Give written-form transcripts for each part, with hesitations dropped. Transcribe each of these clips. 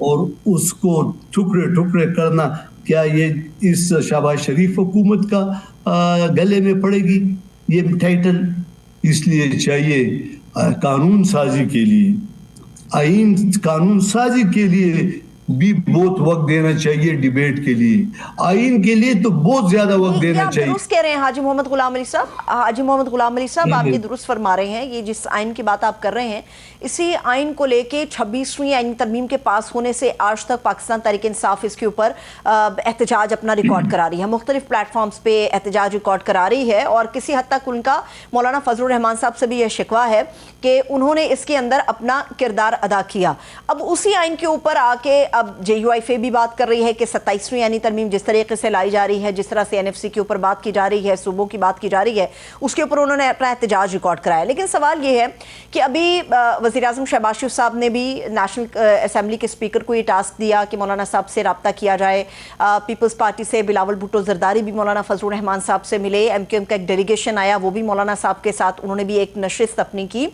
اور اس کو ٹکڑے ٹکڑے کرنا، کیا یہ اس شہباز شریف حکومت کا گلے میں پڑے گی یہ ٹائٹل؟ اس لیے چاہیے قانون سازی کے لیے، آئین قانون سازی کے لیے بھی بہت وقت دینا چاہیے، ڈیبیٹ کے لیے، آئین کے لیے تو بہت زیادہ وقت دینا چاہیے۔ درست کہہ رہے ہیں حاجی محمد غلام علی صاحب، حاجی محمد غلام علی صاحب آپ یہ درست فرما رہے ہیں۔ یہ جس آئین کی بات آپ کر رہے ہیں، اسی آئین کو لے کے 26ویں آئینی ترمیم کے پاس ہونے سے آج تک پاکستان تحریک انصاف اس کے اوپر احتجاج اپنا ریکارڈ کرا رہی ہے، مختلف پلیٹ فارمز پہ احتجاج ریکارڈ کرا رہی ہے، اور کسی حد تک ان کا مولانا فضل الرحمان صاحب سے بھی یہ شکوہ ہے کہ انہوں نے اس کے اندر اپنا کردار ادا کیا۔ اب اسی آئین کے اوپر آ کے اب جے یو آئی فے بھی بات کر رہی ہے کہ 27ویں آئینی ترمیم جس طریقے سے لائی جا رہی ہے، جس طرح سے این ایف سی کے اوپر بات کی جا رہی ہے، صوبوں کی بات کی جا رہی ہے، اس کے اوپر انہوں نے اپنا احتجاج ریکارڈ کرایا۔ لیکن سوال یہ ہے کہ ابھی وزیر اعظم شہباز شریف صاحب نے بھی نیشنل اسمبلی کے اسپیکر کو یہ ٹاسک دیا کہ مولانا صاحب سے رابطہ کیا جائے۔ پیپلز پارٹی سے بلاول بھٹو زرداری بھی مولانا فضل الرحمان صاحب سے ملے، ایم کیو ایم کا ایک ڈیلیگیشن آیا، وہ بھی مولانا صاحب کے ساتھ انہوں نے بھی ایک نشست اپنی کی۔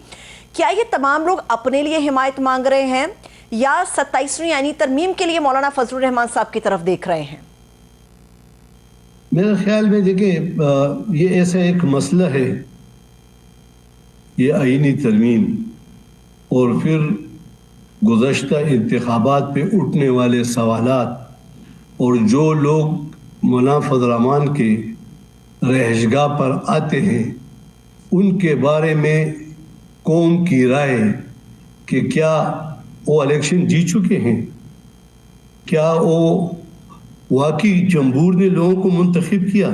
کیا یہ تمام لوگ اپنے لیے حمایت مانگ رہے ہیں یا 27ویں آئینی ترمیم کے لیے مولانا فضل الرحمان صاحب کی طرف دیکھ رہے ہیں؟ میرے خیال میں دیکھیں، یہ ایسا ایک مسئلہ ہے، یہ آئینی ترمیم اور پھر گزشتہ انتخابات پہ اٹھنے والے سوالات، اور جو لوگ مولانا فضل الرحمان کے رہائشگاہ پر آتے ہیں ان کے بارے میں قوم کی رائے کہ کیا وہ الیکشن جیت چکے ہیں، کیا وہ واقعی جمہور نے لوگوں کو منتخب کیا؟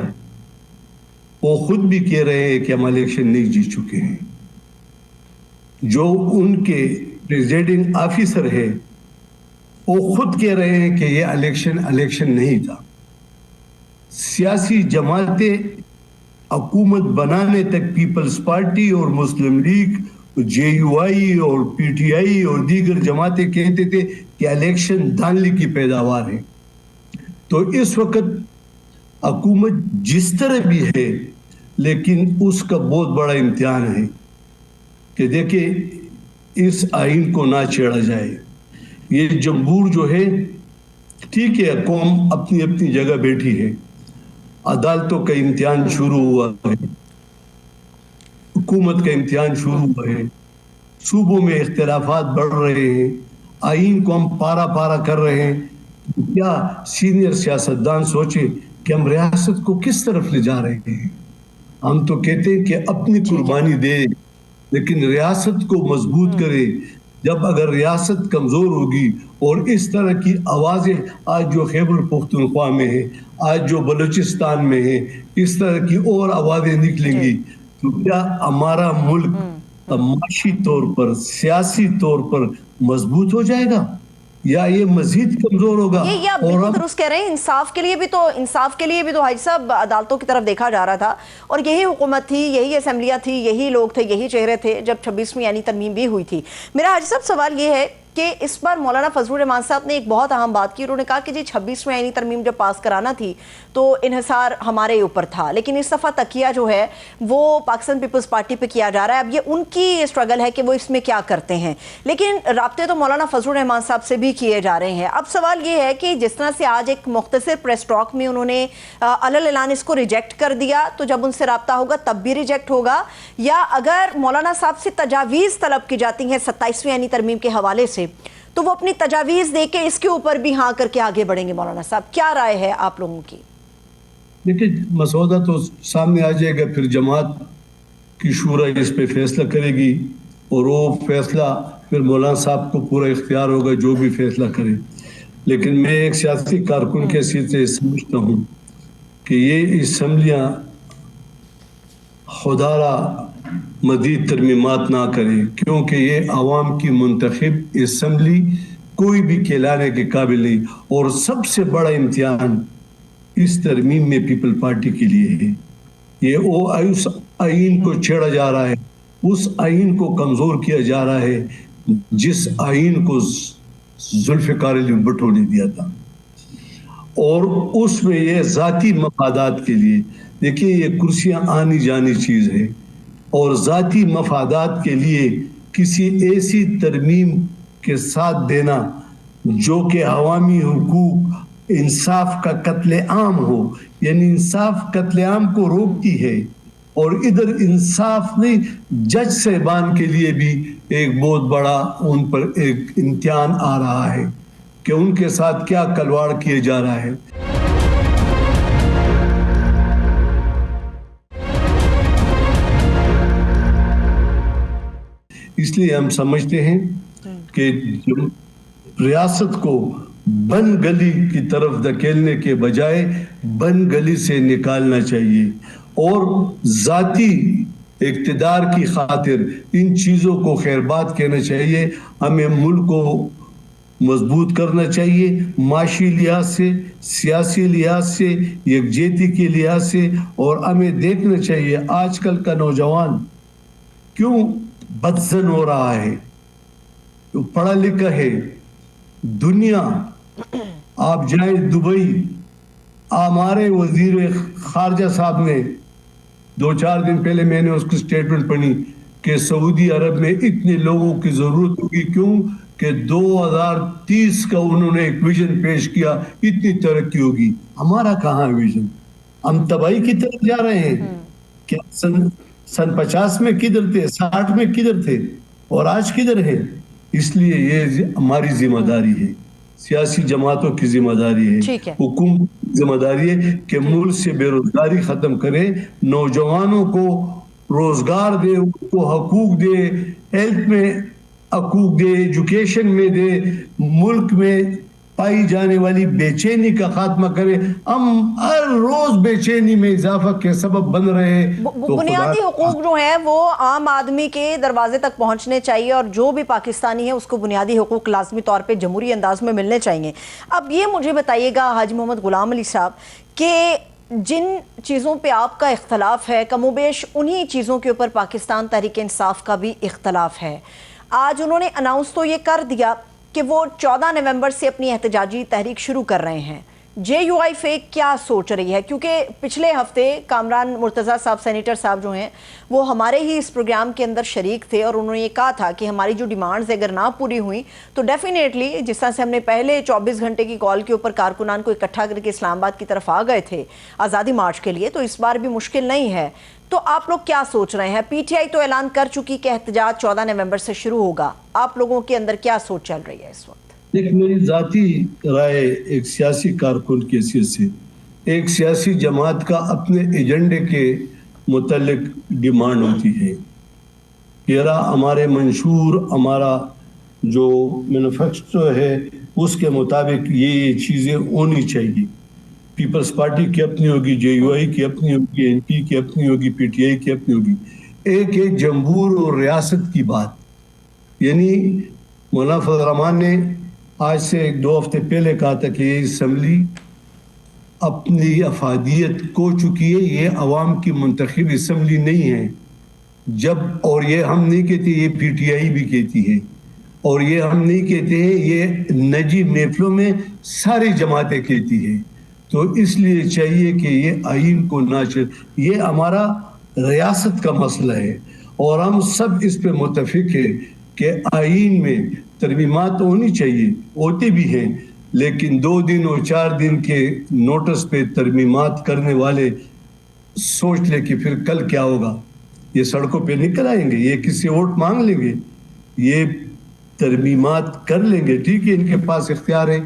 وہ خود بھی کہہ رہے ہیں کہ ہم الیکشن نہیں جیت چکے ہیں۔ جو ان کے پریزائڈنگ آفیسر ہے وہ خود کہہ رہے ہیں کہ یہ الیکشن نہیں تھا۔ سیاسی جماعتیں حکومت بنانے تک پیپلز پارٹی اور مسلم لیگ، جے یو آئی اور پی ٹی آئی اور دیگر جماعتیں کہتے تھے کہ الیکشن دھاندلی کی پیداوار ہے۔ تو اس وقت حکومت جس طرح بھی ہے، لیکن اس کا بہت بڑا امتحان ہے کہ دیکھیں اس آئین کو نہ چھیڑا جائے۔ یہ جمہور جو ہے، ٹھیک ہے، قوم اپنی اپنی جگہ بیٹھی ہے، عدالتوں کا امتحان شروع ہوا ہے، حکومت کا امتحان شروع ہوا ہے، صوبوں میں اختلافات بڑھ رہے ہیں، آئین کو ہم پارا پارا کر رہے ہیں۔ کیا سینئر سیاستدان سوچے کہ ہم ریاست کو کس طرف لے جا رہے ہیں؟ ہم تو کہتے ہیں کہ اپنی قربانی دے، لیکن ریاست کو مضبوط کرے۔ جب اگر ریاست کمزور ہوگی اور اس طرح کی آوازیں آج جو خیبر پختونخوا میں ہیں، آج جو بلوچستان میں ہیں، اس طرح کی اور آوازیں نکلیں گی، تو کیا ہمارا ملک معاشی طور پر، سیاسی طور پر مضبوط ہو جائے گا یا یہ مزید کمزور ہوگا؟ یہ آپ بالکل درست کہہ رہے ہیں۔ انصاف کے لیے بھی تو حاج صاحب عدالتوں کی طرف دیکھا جا رہا تھا، اور یہی حکومت تھی، یہی اسمبلیاں تھی، یہی لوگ تھے، یہی چہرے تھے جب 26ویں آئینی ترمیم بھی ہوئی تھی۔ میرا حاج صاحب سوال یہ ہے کہ اس بار مولانا فضل الرحمان صاحب نے ایک بہت اہم بات کی، انہوں نے کہا کہ جی 26ویں آئینی ترمیم جب پاس کرانا تھی تو انحصار ہمارے اوپر تھا، لیکن اس دفعہ تکیہ جو ہے وہ پاکستان پیپلز پارٹی پہ کیا جا رہا ہے۔ اب یہ ان کی اسٹرگل ہے کہ وہ اس میں کیا کرتے ہیں، لیکن رابطے تو مولانا فضل الرحمان صاحب سے بھی کیے جا رہے ہیں۔ اب سوال یہ ہے کہ جس طرح سے آج ایک مختصر پریس ٹاک میں انہوں نے علل اعلان اس کو ریجیکٹ کر دیا، تو جب ان سے رابطہ ہوگا تب بھی ریجیکٹ ہوگا، یا اگر مولانا صاحب سے تجاویز طلب کی جاتی ہیں 27ویں آئینی ترمیم کے حوالے سے تو وہ اپنی تجاویز دے کے اس کے اوپر بھی ہاں کر کے آگے بڑھیں گے؟ مولانا صاحب کیا رائے ہے آپ لوگوں کی؟ دیکھیں، مسودہ تو سامنے آ جائے گا، پھر جماعت کی شورا اس پہ فیصلہ کرے گی، اور وہ فیصلہ پھر مولانا صاحب کو پورا اختیار ہوگا جو بھی فیصلہ کرے۔ لیکن میں ایک سیاسی کارکن کے حیثیت سے سمجھتا ہوں کہ یہ اسمبلیاں خدا را مزید ترمیمات نہ کریں، کیونکہ یہ عوام کی منتخب اسمبلی کوئی بھی کہلانے کے قابل نہیں، اور سب سے بڑا امتحان اس ترمیم میں پیپل پارٹی کے لیے ہے۔ یہ وہ اس آئین کو چھیڑا جا رہا ہے، اس آئین کو کمزور کیا جا رہا ہے جس آئین کو ذوالفقار علی بھٹو نے دیا تھا، اور اس میں یہ ذاتی مفادات کے لیے، دیکھیے یہ کرسیاں آنی جانی چیز ہے، اور ذاتی مفادات کے لیے کسی ایسی ترمیم کے ساتھ دینا جو کہ عوامی حقوق انصاف کا قتل عام ہو، یعنی انصاف قتل عام کو روکتی ہے، اور ادھر انصاف نہیں، جج صاحبان کے لیے بھی ایک بہت بڑا ان پر ایک امتحان آ رہا ہے کہ ان کے ساتھ کیا کلواڑ کیے جا رہا ہے۔ اس لیے ہم سمجھتے ہیں کہ ریاست کو بند گلی کی طرف دھکیلنے کے بجائے بند گلی سے نکالنا چاہیے، اور ذاتی اقتدار کی خاطر ان چیزوں کو خیر بات کہنا چاہیے۔ ہمیں ملک کو مضبوط کرنا چاہیے، معاشی لحاظ سے، سیاسی لحاظ سے، یکجہتی کے لحاظ سے، اور ہمیں دیکھنا چاہیے آج کل کا نوجوان کیوں بدزن ہو رہا ہے، پڑھا لکھا ہے۔ دنیا، آپ جائیں دبئی، ہمارے وزیر خارجہ صاحب نے 2-4 دن پہلے میں نے اس کی سٹیٹمنٹ پڑھی کہ سعودی عرب میں اتنے لوگوں کی ضرورت ہوگی، کیوں کہ 2030 کا انہوں نے ایک ویژن پیش کیا، اتنی ترقی ہوگی۔ ہمارا کہاں ویژن؟ ہم تباہی کی طرف جا رہے ہیں کیا؟ سن 50 میں کدھر تھے، 60 میں کدھر تھے، اور آج کدھر ہے؟ اس لیے یہ ہماری ذمہ داری ہے، سیاسی جماعتوں کی ذمہ داری ہے، حکومت کی ذمہ داری ہے کہ ملک سے بے روزگاری ختم کرے، نوجوانوں کو روزگار دے، ان کو حقوق دے، ہیلتھ میں حقوق دے، ایجوکیشن میں دے، ملک میں پائی جانے والی بے چینی کا خاتمہ کرے۔ ہم ہر روز بے چینی میں اضافہ کے سبب بن رہے ہیں۔ بنیادی حقوق جو ہیں وہ عام آدمی کے دروازے تک پہنچنے چاہیے، اور جو بھی پاکستانی ہے اس کو بنیادی حقوق لازمی طور پہ جمہوری انداز میں ملنے چاہیے۔ اب یہ مجھے بتائیے گا حاجی محمد غلام علی صاحب کہ جن چیزوں پہ آپ کا اختلاف ہے، کم و بیش انہی چیزوں کے اوپر پاکستان تحریک انصاف کا بھی اختلاف ہے۔ آج انہوں نے اناؤنس تو یہ کر دیا کہ وہ 14 نومبر سے اپنی احتجاجی تحریک شروع کر رہے ہیں۔ جے یو آئی فیک کیا سوچ رہی ہے؟ کیونکہ پچھلے ہفتے کامران مرتضیٰ صاحب، سینیٹر صاحب جو ہیں، وہ ہمارے ہی اس پروگرام کے اندر شریک تھے، اور انہوں نے یہ کہا تھا کہ ہماری جو ڈیمانڈز اگر نہ پوری ہوئیں تو ڈیفینیٹلی، جس طرح سے ہم نے پہلے 24 گھنٹے کی کال کے اوپر کارکنان کو اکٹھا کر کے اسلام آباد کی طرف آ گئے تھے آزادی مارچ کے لیے، تو اس بار بھی مشکل نہیں ہے۔ تو آپ لوگ کیا سوچ رہے ہیں؟ پی ٹی آئی تو اعلان کر چکی کہ احتجاج 14 نومبر سے شروع ہوگا، آپ لوگوں کے اندر کیا سوچ چل رہی ہے اس وقت؟ ایک میری ذاتی رائے ایک سیاسی کارکن کی حیثیت سے، ایک سیاسی جماعت کا اپنے ایجنڈے کے متعلق ڈیمانڈ ہوتی ہے۔ ہمارے منشور، ہمارا جو مینیفیسٹو ہے اس کے مطابق یہ چیزیں ہونی چاہیے۔ پیپلز پارٹی کی اپنی ہوگی، جے یو آئی کی اپنی ہوگی، این پی کی اپنی ہوگی، پی ٹی آئی کی اپنی ہوگی۔ ایک ہے جمہور اور ریاست کی بات، یعنی مولانا فضل الرحمان نے آج سے 2 ہفتے پہلے کہا تھا کہ یہ اسمبلی اپنی افادیت کھو چکی ہے، یہ عوام کی منتخب اسمبلی نہیں ہے۔ اور یہ ہم نہیں کہتے، یہ پی ٹی آئی بھی کہتی ہے، اور یہ ہم نہیں کہتے ہیں، یہ نجی محفلوں میں ساری جماعتیں کہتی ہیں۔ تو اس لیے چاہیے کہ یہ آئین کو نہ یہ ہمارا ریاست کا مسئلہ ہے، اور ہم سب اس پہ متفق ہیں کہ آئین میں ترمیمات ہونی چاہیے، ہوتے بھی ہیں، لیکن 2 دن اور 4 دن کے نوٹس پہ ترمیمات کرنے والے سوچ لے کہ پھر کل کیا ہوگا۔ یہ سڑکوں پہ نکل آئیں گے، یہ کسی ووٹ مانگ لیں گے، یہ ترمیمات کر لیں گے، ٹھیک ہے، ان کے پاس اختیار ہے،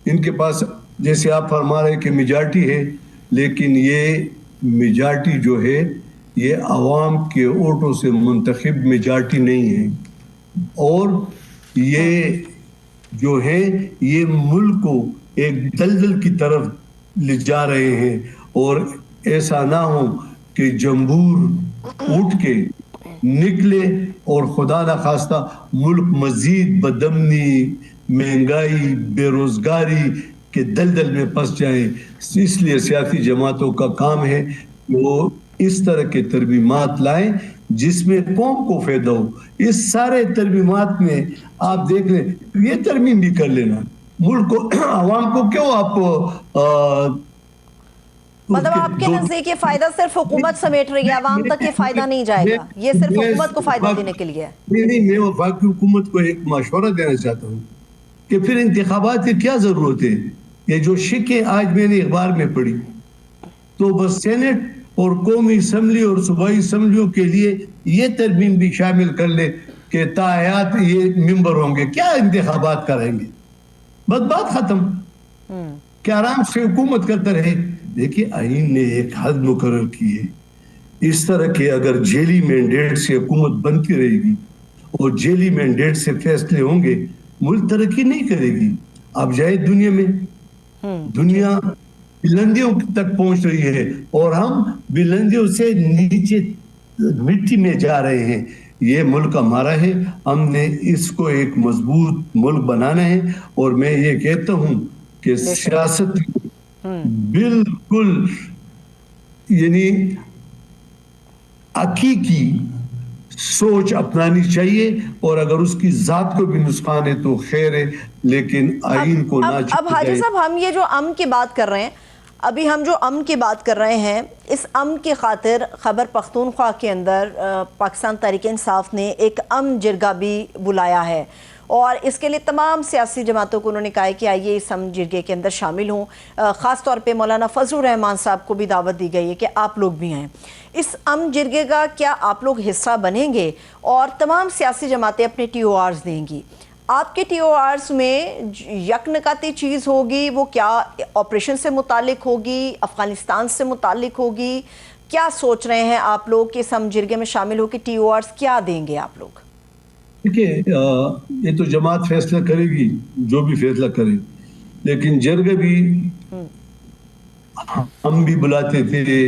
ان کے پاس جیسے آپ فرما رہے ہیں کہ میجارٹی ہے، لیکن یہ میجارٹی جو ہے یہ عوام کے ووٹوں سے منتخب میجارٹی نہیں ہے، اور یہ جو ہے یہ ملک کو ایک دلدل کی طرف لے جا رہے ہیں، اور ایسا نہ ہو کہ جمہور اٹھ کے نکلے اور خدا نہ خواستہ ملک مزید بدامنی، مہنگائی، بے روزگاری کے دلدل میں پھنس جائیں۔ اس لیے سیاسی جماعتوں کا کام ہے کہ وہ اس طرح کے ترمیمات لائیں جس میں قوم کو فائدہ ہو۔ اس سارے ترمیمات میں آپ دیکھ لیں، یہ ترمیم بھی کر لینا، ملک کو، عوام کو کیوں آپ مطلب آپ کے نزدیک یہ فائدہ صرف حکومت سمیٹ رہی ہے، عوام تک یہ فائدہ نہیں جائے گا، یہ صرف حکومت کو فائدہ دینے کے لیے ہے؟ نہیں، میں وفاقی حکومت کو ایک مشورہ دینا چاہتا ہوں کہ پھر انتخابات کی کیا ضرورت ہے؟ یہ جو شکیں آج میں نے اخبار میں پڑھی تو بس سینٹ اور قومی اسمبلی اور صوبائی اسمبلیوں کے لیے یہ ترمیم بھی شامل کر لے کہ تاحیات یہ ممبر ہوں گے، کیا انتخابات کریں گے؟ بس بات ختم، کہ آرام سے حکومت کرتا رہے۔ دیکھیے آئین نے ایک حد مقرر کی ہے، اس طرح کے اگر جیلی مینڈیٹ سے حکومت بنتی رہے گی اور جیلی مینڈیٹ سے فیصلے ہوں گے، ملک ترقی نہیں کرے گی۔ اب جائے دنیا میں، دنیا بلندیوں تک پہنچ رہی ہے اور ہم بلندیوں سے نیچے مٹی میں جا رہے ہیں۔ یہ ملک ہمارا ہے، ہم نے اس کو ایک مضبوط ملک بنانا ہے، اور میں یہ کہتا ہوں کہ سیاست بالکل یعنی حقیقی سوچ اپنانی چاہیے، اور اگر اس کی ذات کو بھی نقصان ہے تو خیر ہے، لیکن آئین کو نہ اب حاجی صاحب ہم یہ جو امن کی بات کر رہے ہیں، ابھی ہم جو امن کی بات کر رہے ہیں، اس امن کی خاطر خیبر پختونخوا کے اندر پاکستان تحریک انصاف نے ایک امن جرگہ بھی بلایا ہے، اور اس کے لیے تمام سیاسی جماعتوں کو انہوں نے کہا ہے کہ آئیے اس امن جرگے کے اندر شامل ہوں۔ خاص طور پہ مولانا فضل الرحمان صاحب کو بھی دعوت دی گئی ہے کہ آپ لوگ بھی ہیں اس امن جرگے کا، کیا آپ لوگ حصہ بنیں گے؟ اور تمام سیاسی جماعتیں اپنے ٹی او آرز دیں گی۔ آپ کے ٹی او آرز میں یک نکاتی چیز ہوگی، وہ کیا آپریشن سے متعلق ہوگی، افغانستان سے متعلق ہوگی؟ کیا سوچ رہے ہیں آپ لوگ کہ اس امن جرگے میں شامل ہو کے ٹی او آرز کیا دیں گے آپ لوگ؟ دیکھیے یہ تو جماعت فیصلہ کرے گی جو بھی فیصلہ کرے، لیکن جرگہ بھی ہم بھی بلاتے تھے،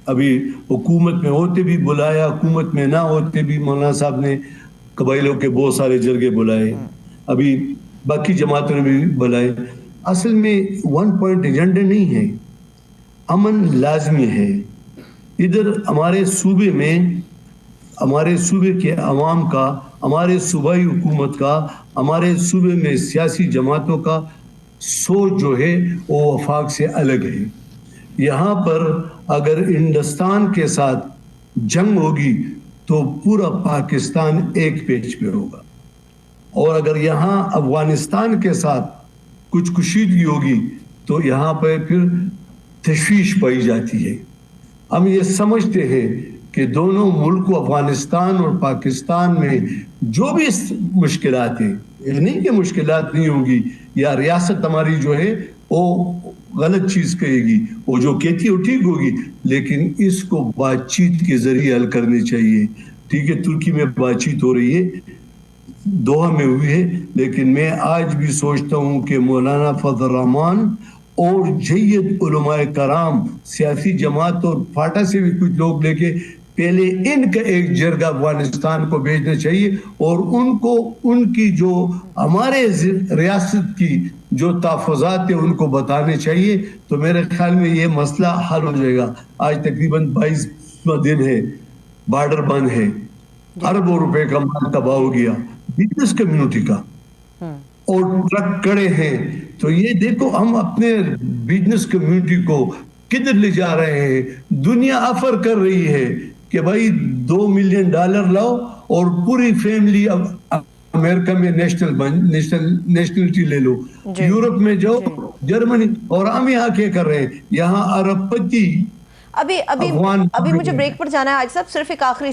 ابھی حکومت میں ہوتے بھی بلایا، حکومت میں نہ ہوتے بھی مولانا صاحب نے قبائلوں کے بہت سارے جرگے بلائے، ابھی باقی جماعتوں نے بھی بلائے۔ اصل میں ون پوائنٹ ایجنڈا نہیں ہے، امن لازمی ہے۔ ادھر ہمارے صوبے میں، ہمارے صوبے کے عوام کا، ہمارے صوبائی حکومت کا، ہمارے صوبے میں سیاسی جماعتوں کا سوچ جو ہے وہ وفاق سے الگ ہے۔ یہاں پر اگر ہندوستان کے ساتھ جنگ ہوگی تو پورا پاکستان ایک پیج پہ ہوگا، اور اگر یہاں افغانستان کے ساتھ کچھ کشیدگی ہوگی تو یہاں پہ پھر تشویش پائی جاتی ہے۔ ہم یہ سمجھتے ہیں کہ دونوں ملکوں افغانستان اور پاکستان میں جو بھی مشکلات ہیں، یہ نہیں کہ مشکلات نہیں ہوں گی یا ریاست ہماری جو ہے وہ غلط چیز کہے گی، وہ جو کہتی ہے وہ ٹھیک ہوگی، لیکن اس کو بات چیت کے ذریعے حل کرنی چاہیے۔ ٹھیک ہے، ترکی میں بات چیت ہو رہی ہے، دوحہ میں ہوئی ہے، لیکن میں آج بھی سوچتا ہوں کہ مولانا فضل الرحمان اور جید علماء کرام، سیاسی جماعت اور فاٹا سے بھی کچھ لوگ لے کے پہلے ان کا ایک جرگہ افغانستان کو بھیجنا چاہیے، اور ان کو ان کی جو ہمارے ریاست کی جو تحفظات ہیں ان کو بتانے چاہیے، تو میرے خیال میں یہ مسئلہ حل ہو جائے گا۔ آج تقریباً 22واں دن ہے، بارڈر بند ہے، اربوں روپے کا مال تباہ ہو گیا بزنس کمیونٹی کا، اور ٹرک کڑے ہیں۔ تو یہ دیکھو ہم اپنے بزنس کمیونٹی کو کدھر لے جا رہے ہیں۔ دنیا آفر کر رہی ہے کہ بھائی $2 ملین لاؤ اور پوری فیملی امریکہ میں نیشنلٹی لے لو، یورپ میں جاؤ، جرمنی، اور ہم یہاں کیا کر رہے ہیں؟ یہاں ارب پتی ابھی مجھے بریک پر جانا ہے آج صاحب، صرف ایک آخری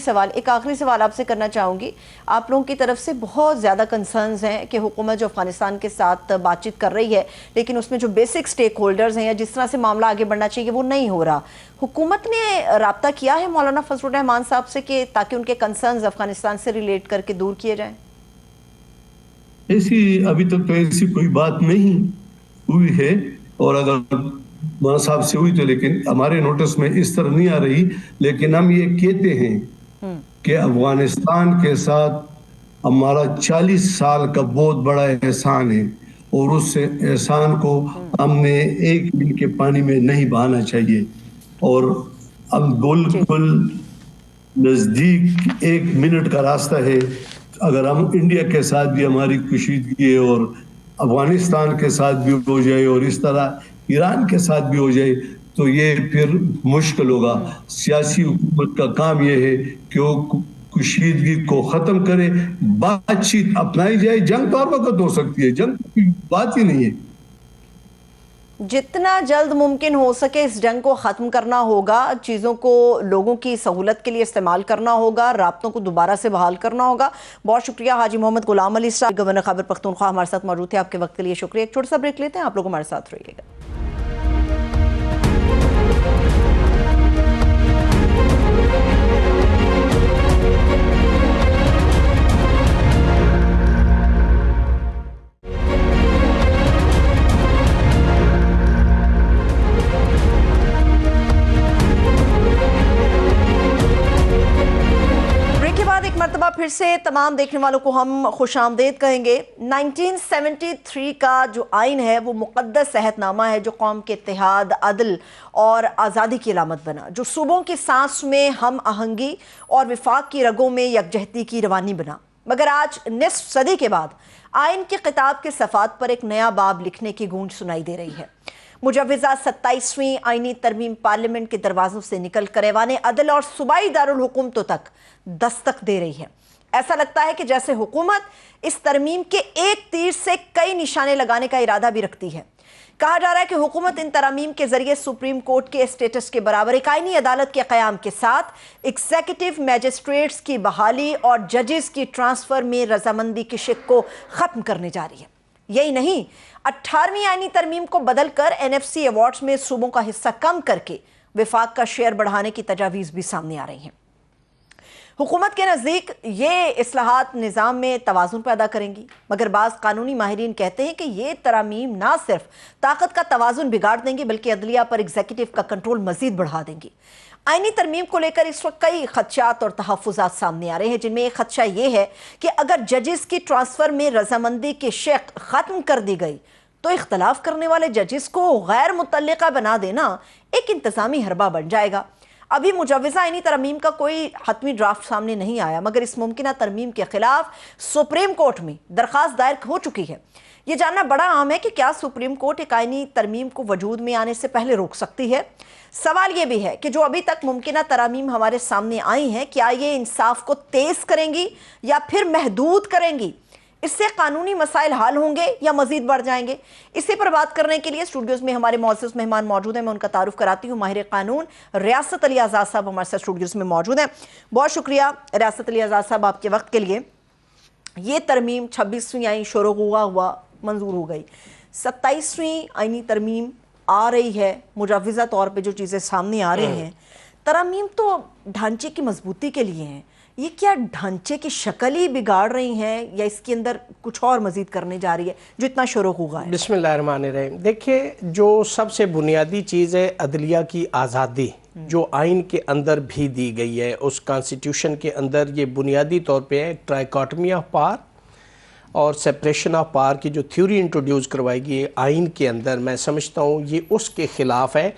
سوال آپ سے کرنا چاہوں گی۔ آپ لوگوں کی طرف سے بہت زیادہ کنسرنز ہیں کہ حکومت جو افغانستان کے ساتھ بات چیت کر رہی ہے، لیکن اس میں جو بیسک سٹیک ہولڈرز ہیں یا جس طرح سے معاملہ آگے بڑھنا چاہیے وہ نہیں ہو رہا۔ حکومت نے رابطہ کیا ہے مولانا فضل الرحمان صاحب سے کہ تاکہ ان کے کنسرنز افغانستان سے ریلیٹ کر کے دور کیے جائیں؟ ابھی تک تو ایسی کوئی بات نہیں ہوئی ہے، اور اگر مولانا صاحب سے ہوئی تو لیکن ہمارے نوٹس میں اس طرح نہیں آ رہی، لیکن ہم یہ کہتے ہیں کہ افغانستان کے ساتھ ہمارا 40 سال کا بہت بڑا احسان ہے، اور اس احسان کو ہم نے ایک دن کے پانی میں نہیں بہانا چاہیے، اور ہم بالکل نزدیک 1 منٹ کا راستہ ہے۔ اگر ہم انڈیا کے ساتھ بھی ہماری کشیدگی ہے اور افغانستان کے ساتھ بھی ہو جائے اور اس طرح ایران کے ساتھ بھی ہو جائے تو یہ پھر مشکل ہوگا۔ سیاسی حکومت کا کام یہ ہے کہ وہ کشیدگی کو ختم کرے, بات چیت اپنائی جائے. جنگ تو ہر وقت ہو سکتی ہے, جنگ کی بات ہی نہیں ہے. جتنا جلد ممکن ہو سکے اس جنگ کو ختم کرنا ہوگا, چیزوں کو لوگوں کی سہولت کے لیے استعمال کرنا ہوگا, رابطوں کو دوبارہ سے بحال کرنا ہوگا. بہت شکریہ حاجی محمد غلام علی صاحب, گورنر خیبر پختونخوا ہمارے ساتھ موجود تھے. آپ کے وقت کے لیے شکریہ. ایک چھوٹا سا بریک لیتے ہیں, آپ لوگ ہمارے ساتھ رہیے گا. مرتبہ پھر سے تمام دیکھنے والوں کو ہم خوش آمدید کہیں گے. 1973 کا جو آئین ہے وہ مقدس عہد نامہ ہے جو قوم کے اتحاد, عدل اور آزادی کی علامت بنا, جو صوبوں کی سانس میں ہم آہنگی اور وفاق کی رگوں میں یکجہتی کی روانی بنا. مگر آج نصف صدی کے بعد آئین کے خطاب کے صفحات پر ایک نیا باب لکھنے کی گونج سنائی دے رہی ہے. مجوزہ 27ویں آئینی ترمیم پارلیمنٹ کے دروازوں سے نکل کر ایوان عدل اور صوبائی دارالحکومتوں تک دستک دے رہی ہے. ایسا لگتا ہے کہ جیسے حکومت اس ترمیم کے ایک تیر سے کئی نشانے لگانے کا ارادہ بھی رکھتی ہے. کہا جا رہا ہے کہ حکومت ان ترامیم کے ذریعے سپریم کورٹ کے اسٹیٹس کے برابر ایک آئینی عدالت کے قیام کے ساتھ ایگزیکٹو میجسٹریٹس کی بحالی اور ججز کی ٹرانسفر میں رضامندی کی شک کو ختم کرنے جا رہی ہے. یہی نہیں, 18ویں آئینی ترمیم کو بدل کر NFC ایوارڈز میں صوبوں کا حصہ کم کر کے وفاق کا شیئر بڑھانے کی تجاویز بھی سامنے آ رہی ہیں. حکومت کے نزدیک یہ اصلاحات نظام میں توازن پیدا کریں گی, مگر بعض قانونی ماہرین کہتے ہیں کہ یہ ترامیم نہ صرف طاقت کا توازن بگاڑ دیں گی بلکہ عدلیہ پر ایگزیکٹو کا کنٹرول مزید بڑھا دیں گی. آئینی ترمیم کو لے کر اس وقت کئی خدشات اور تحفظات سامنے آ رہے ہیں, جن میں ایک خدشہ یہ ہے کہ اگر ججز کی ٹرانسفر میں رضامندی کی شق ختم کر دی گئی تو اختلاف کرنے والے ججز کو غیر متعلقہ بنا دینا ایک انتظامی حربہ بن جائے گا. ابھی مجوزہ آئینی ترمیم کا کوئی حتمی ڈرافٹ سامنے نہیں آیا, مگر اس ممکنہ ترمیم کے خلاف سپریم کورٹ میں درخواست دائر ہو چکی ہے. یہ جاننا بڑا اہم ہے کہ کیا سپریم کورٹ ایک آئینی ترمیم کو وجود میں آنے سے پہلے روک سکتی ہے. سوال یہ بھی ہے کہ جو ابھی تک ممکنہ ترامیم ہمارے سامنے آئی ہیں, کیا یہ انصاف کو تیز کریں گی یا پھر محدود کریں گی؟ اس سے قانونی مسائل حل ہوں گے یا مزید بڑھ جائیں گے؟ اسی پر بات کرنے کے لیے اسٹوڈیوز میں ہمارے معزز مہمان موجود ہیں. میں ان کا تعارف کراتی ہوں. ماہر قانون ریاست علی آزاد صاحب ہمارے ساتھ اسٹوڈیوز میں موجود ہیں. بہت شکریہ ریاست علی آزاد صاحب آپ کے وقت کے لیے. یہ ترمیم 26ویں آئین شروع ہوا منظور ہو گئی, 27ویں آئینی ترمیم آ رہی ہے. مجوزہ طور پہ جو چیزیں سامنے آ رہی ہیں, ترامیم تو ڈھانچے کی مضبوطی کے لیے ہیں, یہ کیا ڈھانچے کی شکل ہی بگاڑ رہی ہیں یا اس کے اندر کچھ اور مزید کرنے جا رہی ہے جو اتنا شروع ہوا ہے؟ بسم اللہ الرحمن الرحیم. دیکھیں, جو سب سے بنیادی چیز ہے عدلیہ کی آزادی, جو آئین کے اندر بھی دی گئی ہے, اس کانسٹیٹیوشن کے اندر یہ بنیادی طور پہ ہے ٹرائیکاٹمی آف پاور اور سیپریشن آف پاور کی جو تھیوری انٹروڈیوس کروائی گئی آئین کے اندر. میں سمجھتا ہوں یہ اس کے خلاف ہے.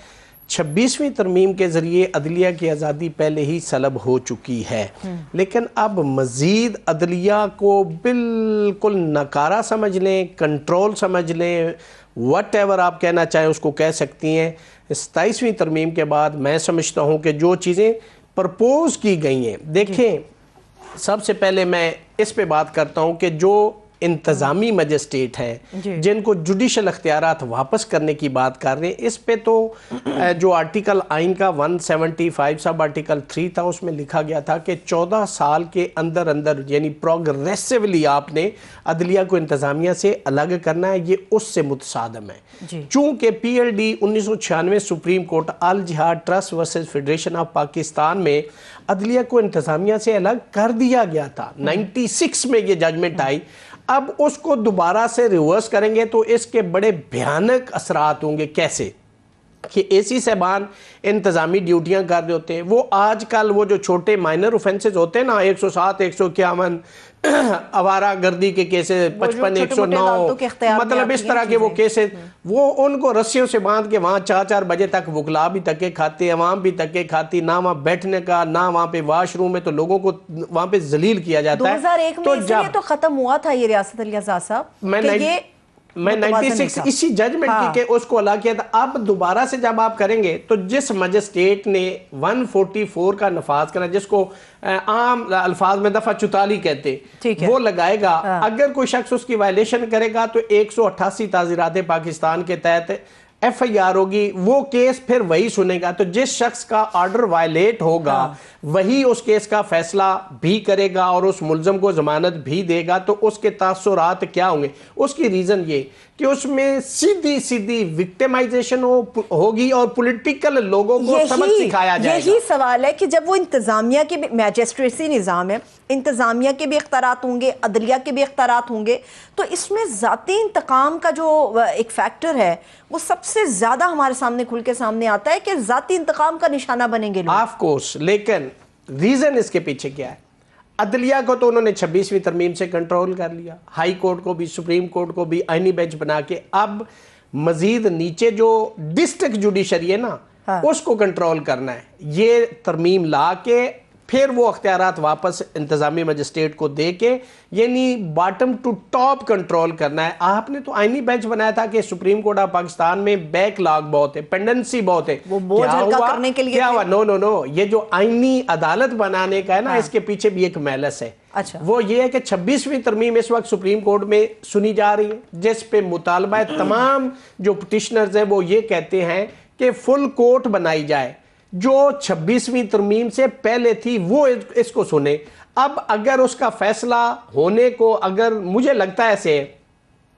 26ویں ترمیم کے ذریعے عدلیہ کی آزادی پہلے ہی سلب ہو چکی ہے, لیکن اب مزید عدلیہ کو بالکل نکارہ سمجھ لیں, کنٹرول سمجھ لیں, وٹ ایور آپ کہنا چاہیں اس کو کہہ سکتی ہیں. 27ویں ترمیم کے بعد میں سمجھتا ہوں کہ جو چیزیں پرپوز کی گئی ہیں, دیکھیں سب سے پہلے میں اس پہ بات کرتا ہوں کہ جو انتظامی مجسٹریٹ ہیں جن کو جوڈیشل اختیارات واپس کرنے کی بات کر رہے ہیں, اس پہ تو جو آرٹیکل آئین کا 175 سب آرٹیکل 3 تھا, اس میں لکھا گیا تھا کہ 14 سال کے اندر یعنی پروگریسیولی آپ نے عدلیہ کو انتظامیہ سے الگ کرنا ہے. یہ اس سے متصادم ہے. چونکہ PLD 1996 supreme court Al-Jehad trust versus federation of Pakistan میں عدلیہ کو انتظامیہ سے الگ کر دیا گیا تھا. 96 میں یہ ججمنٹ آئی. اب اس کو دوبارہ سے ریورس کریں گے تو اس کے بڑے بھیانک اثرات ہوں گے. کیسے کہ AC صاحبان انتظامی ڈیوٹیاں کر رہے ہوتے ہیں, وہ آج کل وہ جو چھوٹے مائنر اوفینسز ہوتے ہیں نا, 107 151 آوارہ گردی کے کیسز, 55 109, مطلب اس طرح کے وہ کیسز, وہ ان کو رسیوں سے باندھ کے وہاں 4 بجے تک وکلا بھی تکے کھاتے, عوام بھی تکے کھاتی, نہ وہاں بیٹھنے کا نہ وہاں پہ واش روم ہے, تو لوگوں کو وہاں پہ ذلیل کیا جاتا ہے. 2001 میں اس لیے تو ختم ہوا تھا یہ ریاست علی آزاد صاحب کہ یہ میں 96 اسی ججمنٹ کی کہ اس کو الا کیا تھا. اب دوبارہ سے جب آپ کریں گے تو جس مجسٹریٹ نے 144 کا نفاذ کرنا، جس کو عام الفاظ میں دفعہ 44 کہتے، وہ لگائے گا، اگر کوئی شخص اس کی وائلیشن کرے گا تو 188 تعزیرات پاکستان کے تحت ایف آئی آر ہوگی، وہ کیس پھر وہی سنے گا. تو جس شخص کا آرڈر وائلیٹ ہوگا وہی اس کیس کا فیصلہ بھی کرے گا اور اس ملزم کو ضمانت بھی دے گا. تو اس کے تاثرات کیا ہوں گے؟ اس کی ریزن یہ کہ اس میں سیدھی وکٹمائزیشن ہوگی اور پولیٹیکل لوگوں کو سبق سکھایا جائے گا. یہی سوال ہے کہ جب وہ انتظامیہ کے بھی میجسٹریسی نظام ہے، انتظامیہ کے بھی اختیارات ہوں گے، عدلیہ کے بھی اختیارات ہوں گے، تو اس میں ذاتی انتقام کا جو ایک فیکٹر ہے وہ سب سے زیادہ ہمارے سامنے کھل کے سامنے آتا ہے کہ ذاتی انتقام کا نشانہ بنیں گے لوگ. آف کورس، لیکن ریزن اس کے پیچھے کیا ہے؟ عدلیہ کو تو انہوں نے 26ویں ترمیم سے کنٹرول کر لیا، ہائی کورٹ کو بھی، سپریم کورٹ کو بھی آئینی بینچ بنا کے. اب مزید نیچے جو ڈسٹرکٹ جوڈیشری ہے نا، اس کو کنٹرول کرنا ہے. یہ ترمیم لا کے پھر وہ اختیارات واپس انتظامی مجسٹریٹ کو دے کے، یعنی باٹم ٹو ٹاپ کنٹرول کرنا ہے. آپ نے تو آئینی بینچ بنایا تھا کہ سپریم کورٹ آف پاکستان میں بیک لاگ بہت ہے، پینڈنسی بہت ہے. وہ بوجھ ہلکا کرنے کے لیے کیا ہوا؟ نو، یہ جو آئینی عدالت بنانے کا ہے نا، اس کے پیچھے بھی ایک میلس ہے. وہ یہ ہے کہ 26ویں ترمیم اس وقت سپریم کورٹ میں سنی جا رہی ہے، جس پہ مطالبہ تمام جو پٹیشنرز ہیں وہ یہ کہتے ہیں کہ فل کورٹ بنائی جائے. جو 26ویں ترمیم سے پہلے تھی وہ اس کو سنے. اب اگر اس کا فیصلہ ہونے کو، اگر مجھے لگتا ہے ایسے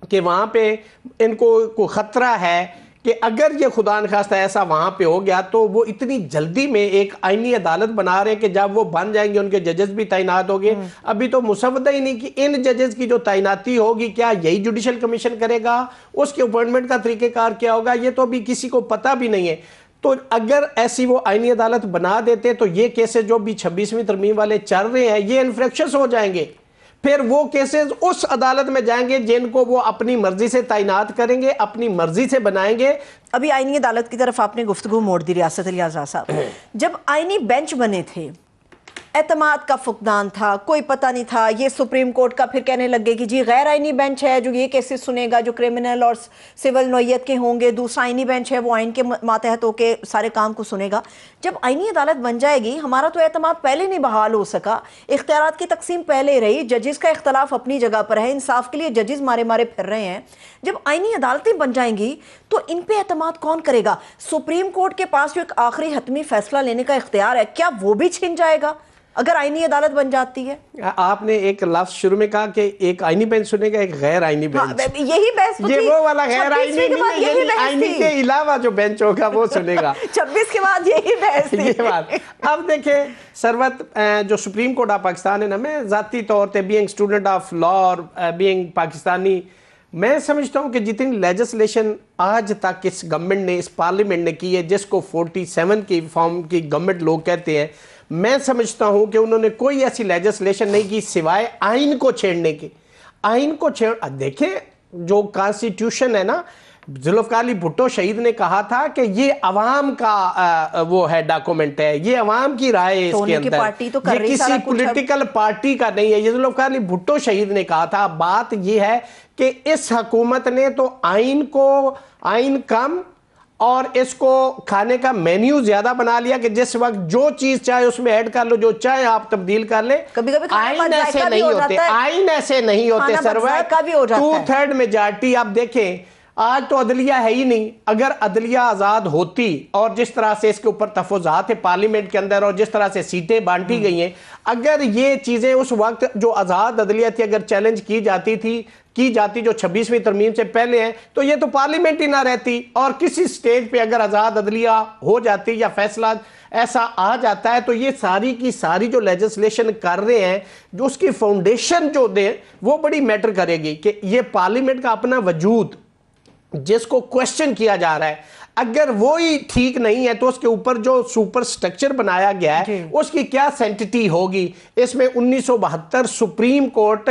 کہ وہاں پہ ان کو کوئی خطرہ ہے کہ اگر یہ خدا نخواستہ ایسا وہاں پہ ہو گیا تو وہ اتنی جلدی میں ایک آئینی عدالت بنا رہے ہیں کہ جب وہ بن جائیں گے ان کے ججز بھی تعینات ہو گئے. ابھی تو مسودہ ہی نہیں کہ ان ججز کی جو تعیناتی ہوگی کیا یہی جوڈیشل کمیشن کرے گا، اس کے اپوائنٹمنٹ کا طریقہ کار کیا ہوگا، یہ تو ابھی کسی کو پتہ بھی نہیں ہے. تو اگر ایسی وہ آئینی عدالت بنا دیتے تو یہ کیسز جو بھی 26ویں ترمیم والے چل رہے ہیں یہ انفریکشنز ہو جائیں گے. پھر وہ کیسز اس عدالت میں جائیں گے جن کو وہ اپنی مرضی سے تعینات کریں گے، اپنی مرضی سے بنائیں گے. ابھی آئینی عدالت کی طرف آپ نے گفتگو موڑ دی ریاست علی اعزاز صاحب. جب آئینی بینچ بنے تھے، اعتماد کا فقدان تھا، کوئی پتہ نہیں تھا. یہ سپریم کورٹ کا پھر کہنے لگے کہ جی غیر آئینی بینچ ہے جو یہ کیسز سنے گا جو کرمنل اور سول نوعیت کے ہوں گے، دوسرا آئینی بینچ ہے وہ آئین کے ماتحت ہو کے سارے کام کو سنے گا. جب آئینی عدالت بن جائے گی، ہمارا تو اعتماد پہلے نہیں بحال ہو سکا، اختیارات کی تقسیم پہلے رہی، ججز کا اختلاف اپنی جگہ پر ہے، انصاف کے لیے ججز مارے پھر رہے ہیں. جب آئینی عدالتیں بن جائیں گی تو ان پہ اعتماد کون کرے گا؟ سپریم کورٹ کے پاس جو ایک آخری حتمی فیصلہ لینے کا اختیار ہے، کیا وہ بھی چھن جائے گا اگر آئینی عدالت بن جاتی ہے؟ آپ نے ایک لفظ شروع میں کہا کہ ایک آئینی بینچ سنے گا، ایک غیر آئینی بینچ. یہی بحث تو تھی. یہ وہ والا غیر آئینی نہیں، یعنی آئینی کے علاوہ جو بینچ ہوگا وہ سنے گا. 26 کے بعد یہی بحث تھی. یہ بات. اب دیکھیں سروت، جو سپریم کورٹ آف پاکستان ہے نا، میں ذاتی طور پہ بینگ اسٹوڈنٹ آف لا اور بینگ پاکستانی، میں سمجھتا ہوں کہ جتنی لیجسلیشن آج تک اس گورنمنٹ نے، اس پارلیمنٹ نے کی ہے، جس کو 47 کی فارم کی گورنمنٹ لوگ کہتے ہیں، میں سمجھتا ہوں کہ انہوں نے کوئی ایسی لیجسلیشن نہیں کی سوائے آئین کو چھیڑنے کی. آئین کو دیکھیں جو کانسٹیٹیوشن ہے نا، ذوالفقار علی بھٹو شہید نے کہا تھا کہ یہ عوام کا وہ ہے ڈاکومنٹ ہے، یہ عوام کی رائے ہے اس کے اندر، یہ کسی پولیٹیکل پارٹی کا نہیں ہے. یہ ذوالفقار علی بھٹو شہید نے کہا تھا. بات یہ ہے کہ اس حکومت نے تو آئین کم اور اس کو کھانے کا مینیو زیادہ بنا لیا کہ جس وقت جو چیز چاہے اس میں ایڈ کر لو، جو چاہے آپ تبدیل کر لیں. آئین ایسے نہیں ہوتے، آئین ایسے نہیں ہوتے سروائر. 2/3 میجارٹی. آپ دیکھیں آج تو عدلیہ ہے ہی نہیں. اگر عدلیہ آزاد ہوتی اور جس طرح سے اس کے اوپر تفوضات ہے پارلیمنٹ کے اندر اور جس طرح سے سیٹیں بانٹی گئی ہیں، اگر یہ چیزیں اس وقت جو آزاد عدلیہ تھی اگر چیلنج کی جاتی جو 26ویں ترمیم سے پہلے ہیں، تو یہ تو پارلیمنٹ ہی نہ رہتی. اور کسی سٹیج پہ اگر آزاد عدلیہ ہو جاتی یا فیصلہ ایسا آ جاتا ہے تو یہ ساری کی ساری جو لیجسلیشن کر رہے ہیں، جو اس کی فاؤنڈیشن جو دے وہ بڑی میٹر کرے گی کہ یہ پارلیمنٹ کا اپنا وجود جس کو کوشچن کیا جا رہا ہے، اگر وہی ٹھیک نہیں ہے تو اس کے اوپر جو سپر سٹرکچر بنایا گیا ہے اس کی کیا سینٹٹی ہوگی. اس میں 1972 سپریم کورٹ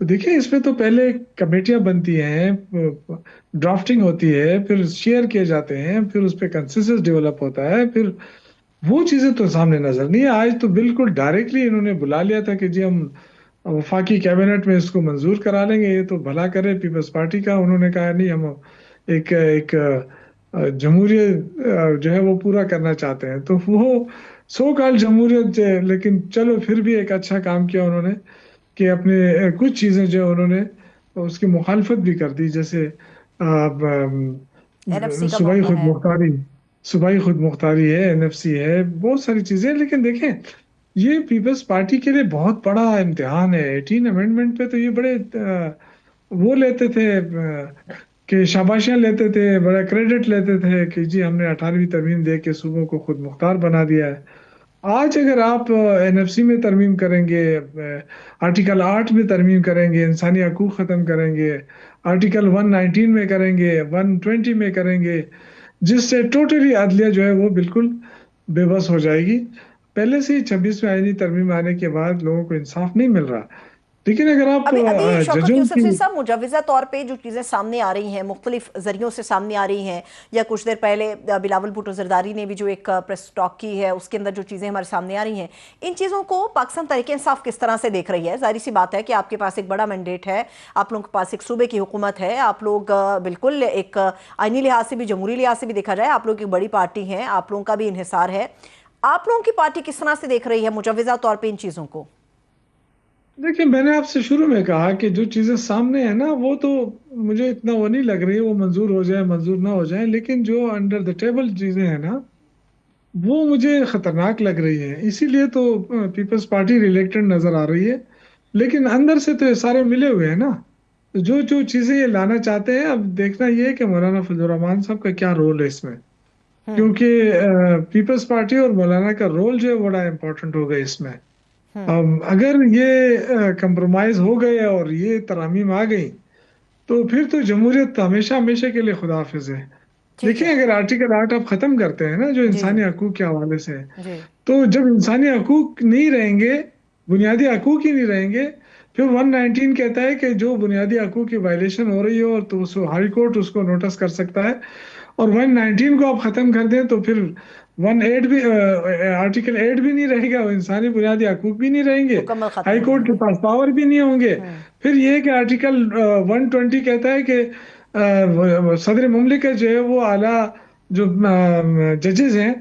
تو دیکھیں اس میں تو پہلے کمیٹیاں بنتی ہیں، ڈرافٹنگ ہوتی ہے، پھر شیئر کیے جاتے ہیں، پھر اس پہ کنسنسس ڈیولپ ہوتا ہے، پھر وہ چیزیں تو سامنے نظر نہیں ہے. آج تو بالکل ڈائریکٹلی انہوں نے بلا لیا تھا کہ جی ہم وفاقی کیبنٹ میں اس کو منظور کرا لیں گے. یہ تو بھلا کرے پیپلز پارٹی کا. انہوں نے کہا نہیں، ہم ایک جمہوریت جو ہے وہ پورا کرنا چاہتے ہیں. تو وہ سو کال جمہوریت، لیکن چلو پھر بھی ایک اچھا کام کیا انہوں نے کہ اپنے کچھ چیزیں جو انہوں نے اس کی مخالفت بھی کر دی، جیسے NFC کا صوبائی معاملہ خود ہے. مختاری، صوبائی خود مختاری ہے، NFC ہے، بہت ساری چیزیں. لیکن دیکھیں یہ پیپلز پارٹی کے لیے بہت بڑا امتحان ہے. 18 امینڈمنٹ پہ تو یہ بڑے وہ لیتے تھے کہ شاباشیاں لیتے تھے، بڑا کریڈٹ لیتے تھے کہ جی ہم نے 18ویں ترمیم دے کے صوبوں کو خود مختار بنا دیا ہے. آج اگر آپ NFC میں ترمیم کریں گے، آرٹیکل 8 میں ترمیم کریں گے، انسانی حقوق ختم کریں گے، آرٹیکل 119 میں کریں گے، 120 میں کریں گے، جس سے ٹوٹلی عدلیہ جو ہے وہ بالکل بے بس ہو جائے گی. پہلے سے ہی 26ویں آئینی ترمیم آنے کے بعد لوگوں کو انصاف نہیں مل رہا. لیکن اگر آپ ابھی شوکت ججوں یوسف کی، صاحب مجوزہ طور پہ جو چیزیں سامنے آ رہی ہیں، مختلف ذریعوں سے سامنے آ رہی ہیں، یا کچھ دیر پہلے بلاول بھٹو زرداری نے بھی جو ایک پریس ٹاک کی ہے، اس کے اندر جو چیزیں ہمارے سامنے آ رہی ہیں، ان چیزوں کو پاکستان تحریک انصاف کس طرح سے دیکھ رہی ہے؟ ظاہری سی بات ہے کہ آپ کے پاس ایک بڑا مینڈیٹ ہے، آپ لوگوں کے پاس ایک صوبے کی حکومت ہے، آپ لوگ بالکل ایک آئینی لحاظ سے بھی، جمہوری لحاظ سے بھی دیکھا جائے آپ لوگ ایک بڑی پارٹی ہیں، آپ لوگوں کا بھی انحصار ہے. آپ لوگوں کی پارٹی کس طرح سے دیکھ رہی ہے مجوزہ طور پہ ان چیزوں کو؟ دیکھیں میں نے آپ سے شروع میں کہا کہ جو چیزیں سامنے ہیں نا وہ تو مجھے اتنا وہ نہیں لگ رہی وہ منظور ہو جائے منظور نہ ہو جائے، لیکن جو انڈر دا ٹیبل چیزیں ہیں نا وہ مجھے خطرناک لگ رہی ہیں. اسی لیے تو پیپلز پارٹی ریلیکٹڈ نظر آ رہی ہے، لیکن اندر سے تو یہ سارے ملے ہوئے ہیں نا. جو چیزیں یہ لانا چاہتے ہیں، اب دیکھنا یہ ہے کہ مولانا فضل الرحمان صاحب کا کیا رول ہے اس میں، کیونکہ پیپلز پارٹی اور مولانا کا رول جو ہے بڑا امپورٹنٹ ہوگا اس میں. اگر یہ کمپرومائز ہو گئے اور یہ ترامیم آ گئی تو پھر تو جمہوریت ہمیشہ ہمیشہ کے لیے خدا حافظ ہے. ٹھیک دیکھیں ہے. اگر آرٹیکل 8 آپ ختم کرتے ہیں نا جو جی جی انسانی حقوق کے حوالے سے، جی تو جب انسانی حقوق نہیں رہیں گے، بنیادی حقوق ہی نہیں رہیں گے، پھر 119 کہتا ہے کہ جو بنیادی حقوق کی وائلیشن ہو رہی ہو اور تو ہائی کورٹ اس کو نوٹس کر سکتا ہے. اور 119 کو آپ ختم کر دیں تو پھر 18 بھی آرٹیکل 8 بھی نہیں رہے گا، انسانی بنیادی حقوق بھی نہیں رہیں گے، مکمل ختم ہائی ہو کورٹ جائیں کے گے. پاس پاور بھی نہیں ہوں گے. پھر یہ کہ آرٹیکل 120 کہتا ہے کہ صدر مملکت جو ہے وہ اعلیٰ جو ججز ہیں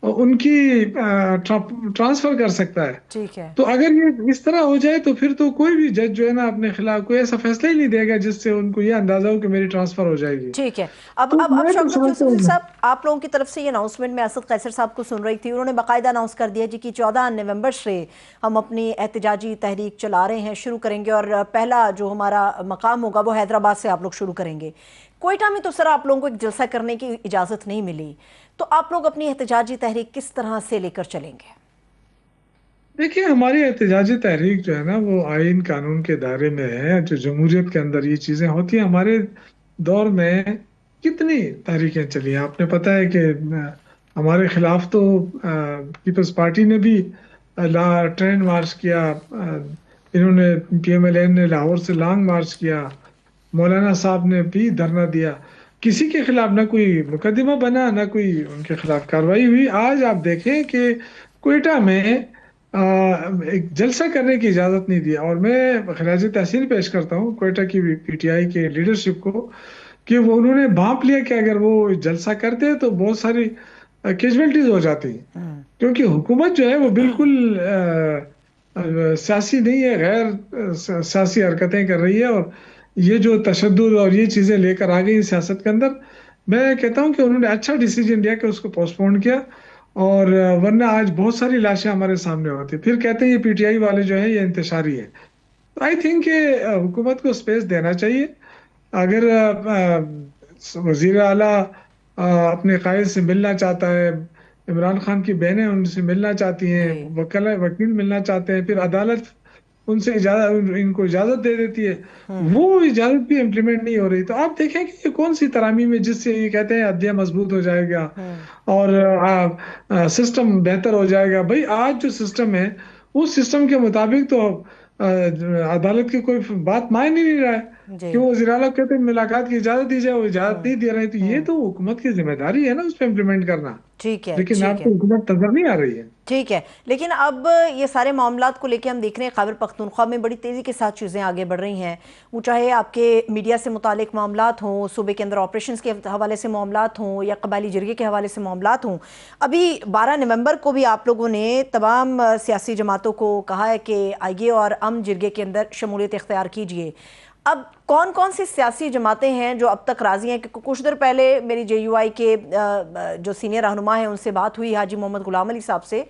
ان کی ٹرانسفر کر سکتا ہے. ٹھیک ہے. تو اگر یہ اس طرح ہو جائے تو پھر تو کوئی بھی جج جو ہے نا اپنے خلاف کوئی ایسا فیصلہ ہی نہیں دے گا جس سے ان کو یہ اندازہ ہو کہ میری ٹرانسفر ہو جائے گی. ٹھیک ہے. اب تو اب اب میں تو شوکت سمجھتا یوسف ہوں، صاحب، آپ لوگوں کی طرف سے یہ اناؤنسمنٹ میں اسد قیصر صاحب کو سن رہی تھی، انہوں نے باقاعدہ اناؤنس کر دیا جی کہ 14 نومبر سے ہم اپنی احتجاجی تحریک چلا رہے ہیں، شروع کریں گے، اور پہلا جو ہمارا مقام ہوگا وہ حیدرآباد سے آپ لوگ شروع کریں گے. کوئٹہ میں تو سر آپ لوگوں کو ایک جلسہ کرنے کی اجازت نہیں ملی، تو آپ لوگ اپنی احتجاجی تحریک کس طرح سے لے کر چلیں گے؟ دیکھیں ہماری احتجاجی تحریک جو ہے نا وہ آئین قانون کے دائرے میں ہے. جو جمہوریت کے اندر یہ چیزیں ہوتی ہیں، ہمارے دور میں کتنی تحریکیں چلی ہیں. آپ نے پتا ہے کہ ہمارے خلاف تو پیپلز پارٹی نے بھی ٹرین مارچ کیا، انہوں نے PMLN نے لاہور سے لانگ مارچ کیا، مولانا صاحب نے بھی دھرنا دیا. کسی کے خلاف نہ کوئی مقدمہ بنا، نہ کوئی ان کے خلاف کارروائی ہوئی. آج آپ دیکھیں کہ کوئٹہ میں ایک جلسہ کرنے کی اجازت نہیں دیا. اور میں خراج تحسین پیش کرتا ہوں کوئٹہ کی PTI کے لیڈرشپ کو کہ وہ انہوں نے بھانپ لیا کہ اگر وہ جلسہ کرتے تو بہت ساری کیجویلٹیز ہو جاتی ہیں، کیونکہ حکومت جو ہے وہ بالکل سیاسی نہیں ہے، غیر سیاسی حرکتیں کر رہی ہے. اور یہ جو تشدد اور یہ چیزیں لے کر آ گئی سیاست کے اندر، میں کہتا ہوں کہ انہوں نے اچھا ڈیسیجن لیا کہ اس کو پوسٹ پون کیا. اور ورنہ آج بہت ساری لاشیں ہمارے سامنے ہوتی. پھر کہتے ہیں یہ PTI والے جو ہیں یہ انتشاری ہے. آئی تھنک کہ حکومت کو اسپیس دینا چاہیے. اگر وزیر اعلیٰ اپنے قائد سے ملنا چاہتا ہے، عمران خان کی بہنیں ان سے ملنا چاہتی ہیں، جی وکیل ملنا چاہتے ہیں، پھر عدالت ان سے ان کو اجازت دے دیتی ہے، وہ اجازت بھی امپلیمنٹ نہیں ہو رہی. تو آپ دیکھیں کہ یہ کون سی ترامیم ہے جس سے یہ کہتے ہیں عدلیہ مضبوط ہو جائے گا اور سسٹم بہتر ہو جائے گا. بھائی آج جو سسٹم ہے اس سسٹم کے مطابق تو عدالت کی کوئی بات مان ہی نہیں رہا ہے جی کہ وہ وزیر اعلیٰ کہتے ہیں ملاقات کی اجازت دی جائے، وہ اجازت نہیں دے رہے. تو یہ تو حکومت کی ذمہ داری ہے نا اس پہ امپلیمنٹ کرنا، ٹھیک ہے لیکن آپ ٹھیک ہے کو حکومت نظر نہیں آ رہی ہے. ٹھیک ہے. لیکن اب یہ سارے معاملات کو لے کے ہم دیکھ رہے ہیں خیبر پختونخوا میں بڑی تیزی کے ساتھ چیزیں آگے بڑھ رہی ہیں، وہ چاہے آپ کے میڈیا سے متعلق معاملات ہوں، صوبے کے اندر آپریشنز کے حوالے سے معاملات ہوں، یا قبائلی جرگے کے حوالے سے معاملات ہوں. ابھی 12 نومبر کو بھی آپ لوگوں نے تمام سیاسی جماعتوں کو کہا ہے کہ آئیے اور جرگے کے اندر شمولیت اختیار کیجئے. اب کون کون سی سیاسی جماعتیں ہیں جو اب تک راضی ہیں؟ کہ کچھ دیر پہلے میری جے یو آئی کے جو سینئر رہنما ہیں ان سے بات ہوئی حاجی محمد غلام علی صاحب سے،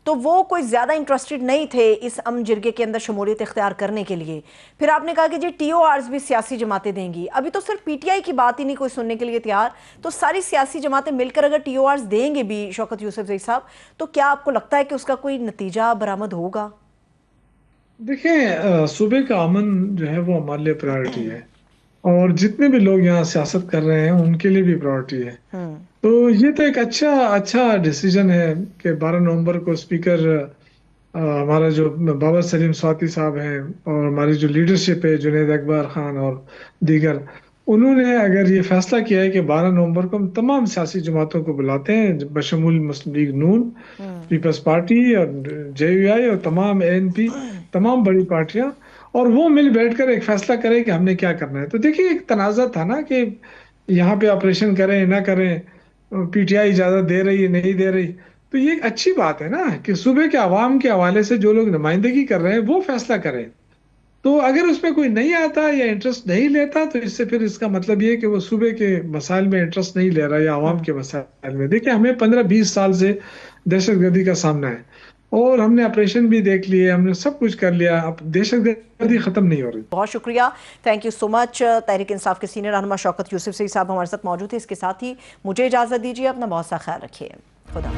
تو وہ کوئی زیادہ انٹرسٹڈ نہیں تھے اس جرگے کے اندر شمولیت اختیار کرنے کے لیے. پھر آپ نے کہا کہ جی ٹی او آرز بھی سیاسی جماعتیں دیں گی. ابھی تو صرف پی ٹی آئی کی بات ہی نہیں کوئی سننے کے لیے تیار، تو ساری سیاسی جماعتیں مل کر اگر ٹی او آرز دیں گے بھی شوکت یوسفزئی صاحب، تو کیا آپ کو لگتا ہے کہ اس کا کوئی نتیجہ برآمد ہوگا؟ دیکھیں، صوبے کا امن جو ہے وہ ہمارے لیے پرائرٹی ہے، اور جتنے بھی لوگ یہاں سیاست کر رہے ہیں ان کے لیے بھی پرائرٹی ہے. تو یہ تو ایک اچھا ڈیسیجن ہے کہ 12 نومبر کو اسپیکر ہمارا جو بابر سلیم سواتی صاحب ہیں اور ہماری جو لیڈرشپ ہے جنید اکبر خان اور دیگر، انہوں نے اگر یہ فیصلہ کیا ہے کہ 12 نومبر کو ہم تمام سیاسی جماعتوں کو بلاتے ہیں بشمول مسلم لیگ نون، پیپلز پارٹی اور جے یو آئی اور تمام اے این پی، تمام بڑی پارٹیاں، اور وہ مل بیٹھ کر ایک فیصلہ کریں کہ ہم نے کیا کرنا ہے. تو دیکھیے ایک تنازع تھا نا کہ یہاں پہ آپریشن کریں نہ کریں، پی ٹی آئی اجازت دے رہی ہے نہیں دے رہی. تو یہ ایک اچھی بات ہے نا کہ صوبے کے عوام کے حوالے سے جو لوگ نمائندگی کر رہے ہیں وہ فیصلہ کریں. تو اگر اس میں کوئی نہیں آتا یا انٹرسٹ نہیں لیتا تو اس سے پھر اس کا مطلب یہ کہ وہ صوبے کے مسائل میں انٹرسٹ نہیں لے رہا یا عوام کے مسائل میں. دیکھیں ہمیں 15-20 سال سے دہشت گردی کا سامنا ہے، اور ہم نے آپریشن بھی دیکھ لیے، ہم نے سب کچھ کر لیا، اب دہشت گردی ختم نہیں ہو رہی. بہت شکریہ، تھینک یو سو مچ. تحریک انصاف کے سینئر رہنما شوکت یوسفزئی صاحب ہمارے ساتھ موجود تھے. اس کے ساتھ ہی مجھے اجازت دیجیے، اپنا بہت سا خیال رکھیے. خدا